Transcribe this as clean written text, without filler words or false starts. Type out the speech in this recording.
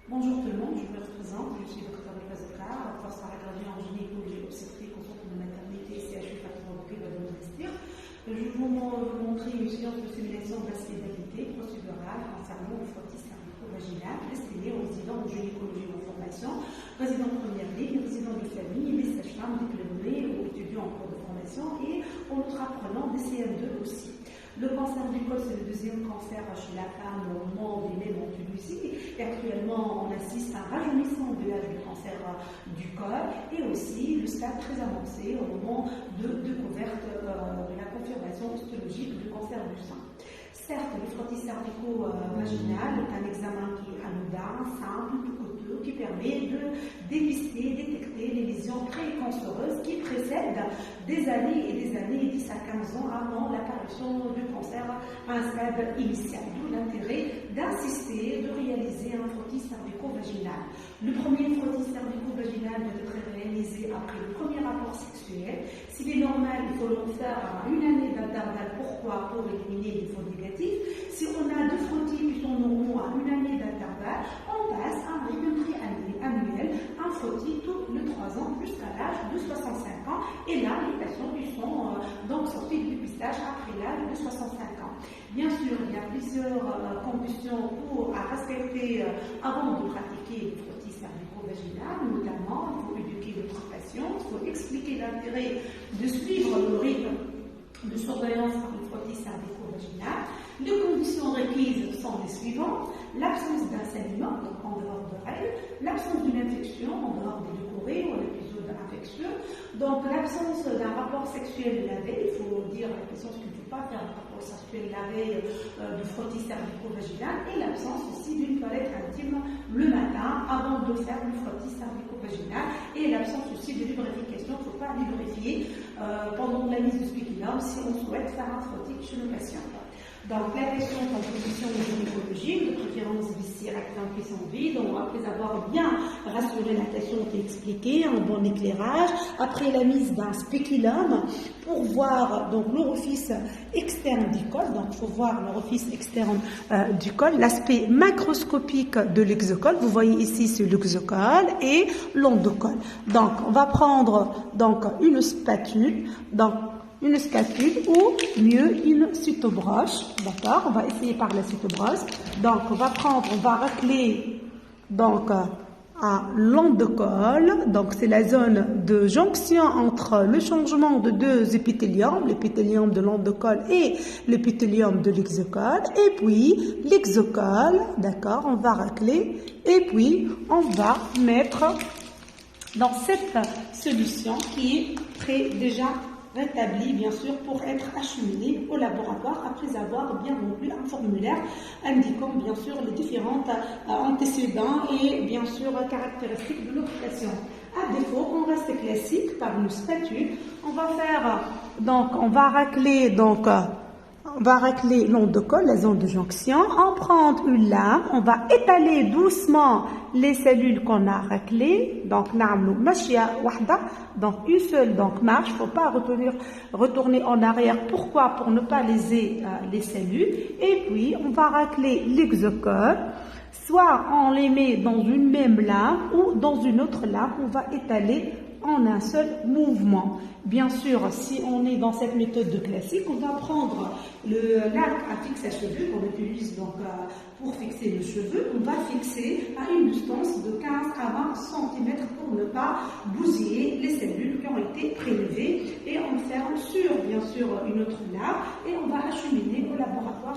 Bonjour tout le monde, je me présente, je suis Dr Zakar, professeur agrégé en gynécologie obstétrique au centre de maternité CHU Fatima Boukeba de Monastir. Je vais vous montrer une séance de simulation d'accidentalité procédurale concernant le frottis cervico-vaginal destiné aux résidents en gynécologie en formation, résidents de première ligne, résidents de famille, les sages-femmes diplômés ou étudiants en cours de formation et autres apprenants des CM2 aussi. Le cancer du col, c'est le deuxième cancer chez la femme au monde et même en Tunisie. Et actuellement, on assiste à un rajeunissement de l'âge du cancer du col et aussi le stade très avancé au moment de découverte de la confirmation histologique du cancer du sein. Certes, le frottis cervico-vaginal est un examen qui est anodin, simple, tout coûteux, qui permet de dépister, détecter les lésions précancéreuses qui précèdent des années et des années, 10 à 15 ans avant l'apparition du cancer à un stade initial. D'où l'intérêt d'insister, de réaliser un frottis cervico-vaginal. Le premier frottis cervico-vaginal doit être réalisé après le premier rapport sexuel. S'il est normal, il faut le faire à une année d'intervalle. Pourquoi? Pour éliminer les faux négatifs. Si on a deux frottis qui sont normaux à une année d'intervalle, on passe à un rythme annuel, un frottis tous les 3 ans jusqu'à l'âge de 65 ans. Et là, les patients qui sont donc sortis du dépistage après l'âge de 65 ans. Bien sûr, il y a plusieurs conditions à respecter avant de pratiquer le frottis cervico-vaginal. Notamment, il faut éduquer notre patient, il faut expliquer l'intérêt de suivre le rythme de surveillance par le frottis cervico-vaginal. Les conditions requises sont les suivantes: l'absence d'un saignement, donc en dehors de règles, l'absence d'une infection, en dehors des décorés ou l'épisode infectieux, donc l'absence d'un rapport sexuel la veille. Il faut dire à la patiente qu'il ne faut pas faire un rapport sexuel la veille du frottis cervico-vaginal, et l'absence aussi d'une toilette intime le matin avant de faire le frottis cervico-vaginal, et l'absence aussi de lubrification. Il ne faut pas lubrifier pendant la mise du spéculum si on souhaite faire un frottis chez le patient. Donc, la question en position gynécologique, de préférence ici rectum cuisson vide, après avoir bien rassuré la patiente et expliqué, un bon éclairage, après la mise d'un spéculum pour voir donc l'orifice externe du col. Donc, il faut voir l'orifice externe du col, l'aspect macroscopique de l'exocole. Vous voyez ici c'est l'exocole et l'endocole. Donc, on va prendre donc une spatule. Donc, une scapule ou mieux une cytobroche, d'accord? On va essayer par la cytobroche. Donc on va racler donc à l'endocole. Donc c'est la zone de jonction entre le changement de deux épithéliums, l'épithélium de l'endocole et l'épithélium de l'exocole. Et puis l'exocole, d'accord? On va racler et puis on va mettre dans cette solution qui est déjà rétabli bien sûr pour être acheminé au laboratoire après avoir bien rempli un formulaire indiquant bien sûr les différents antécédents et bien sûr caractéristiques de notre patient. À défaut, on reste classique par une spatule. On va racler l'endocole, la zone de jonction. On prend une lame, on va étaler doucement les cellules qu'on a raclées. Donc, donc une seule marche. Il ne faut pas retourner en arrière. Pourquoi? Pour ne pas léser les cellules. Et puis, on va racler l'exocole. Soit on les met dans une même lame ou dans une autre lame. On va étaler en un seul mouvement. Bien sûr, si on est dans cette méthode de classique, on va prendre le lac à fixe à cheveux qu'on utilise donc pour fixer le cheveu. On va fixer à une distance de 15 à 20 cm pour ne pas bousiller les cellules qui ont été prélevées, et on ferme sur bien sûr une autre lame et on va acheminer au laboratoire